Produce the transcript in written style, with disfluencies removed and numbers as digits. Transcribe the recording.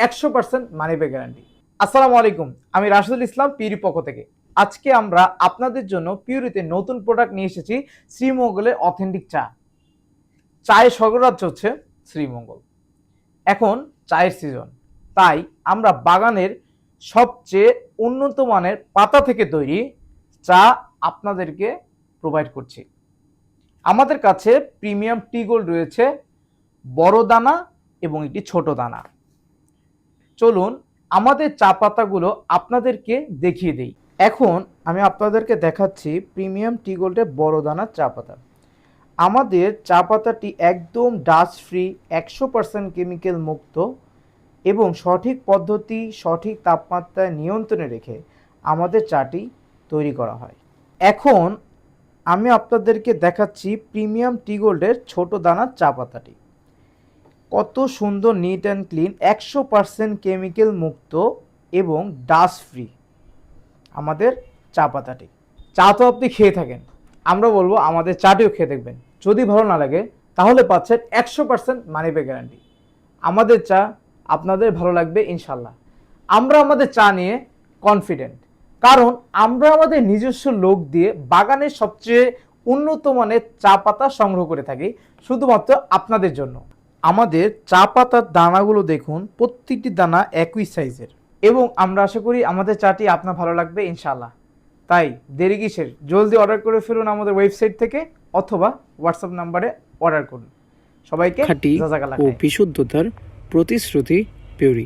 100% money back guarantee. আসসালামু আলাইকুম, আমি রাশিদুল ইসলাম পিউরি পক্ষ থেকে। আজকে আমরা আপনাদের জন্য পিউরিতে নতুন প্রোডাক্ট নিয়ে এসেছি, শ্রীমঙ্গলের অথেন্টিক চা। চায়ের স্বর্গরাজ্য হচ্ছে শ্রীমঙ্গল। এখন চায়ের সিজন, তাই আমরা বাগানের সবচেয়ে উন্নত মানের পাতা থেকে তৈরি চা আপনাদেরকে প্রোভাইড করছি। আমাদের কাছে প্রিমিয়াম টি গোল্ড রয়েছে, বড় দানা এবং একটি ছোট দানা। চলুন আমাদের চা পাতাগুলো আপনাদেরকে দেখিয়ে দেই। এখন আমি আপনাদেরকে দেখাচ্ছি প্রিমিয়াম টি গোল্ডের বড় দানার চা পাতা। আমাদের চা পাতাটি একদম ডাস্ট ফ্রি, 100% কেমিক্যাল মুক্ত এবং সঠিক পদ্ধতি, সঠিক তাপমাত্রায় নিয়ন্ত্রণে রেখে আমাদের চাটি তৈরি করা হয়। এখন আমি আপনাদেরকে দেখাচ্ছি প্রিমিয়াম টি গোল্ডের ছোট দানার চা পাতাটি। কত সুন্দর, নিট অ্যান্ড ক্লিন, 100% কেমিক্যাল মুক্ত এবং ডাস্ট ফ্রি আমাদের চা পাতাটি। চা তো আপনি খেয়ে থাকেন, আমরা বলবো আমাদের চাটিও খেয়ে দেখবেন। যদি ভালো না লাগে তাহলে পাচ্ছেন 100% মানি ব্যাক গ্যারান্টি। আমাদের চা আপনাদের ভালো লাগবে ইনশাল্লাহ। আমরা আমাদের চা নিয়ে কনফিডেন্ট, কারণ আমরা আমাদের নিজস্ব লোক দিয়ে বাগানের সবচেয়ে উন্নত মানের চা পাতা সংগ্রহ করে থাকি শুধুমাত্র আপনাদের জন্য। আমাদের চা পাতার দানাগুলো দেখুন, প্রত্যেকটি দানা একই সাইজের এবং আমরা আশা করি আমাদের চাটি আপনার ভালো লাগবে ইনশাল্লাহ। তাই দেরি কিসের, জলদি অর্ডার করে ফেলুন আমাদের ওয়েবসাইট থেকে অথবা হোয়াটসঅ্যাপ নাম্বারে অর্ডার করুন। সবাইকে খাঁটি ও জাযাকাল্লাহ খাইর। বিশুদ্ধতার প্রতিশ্রুতি পিউরি।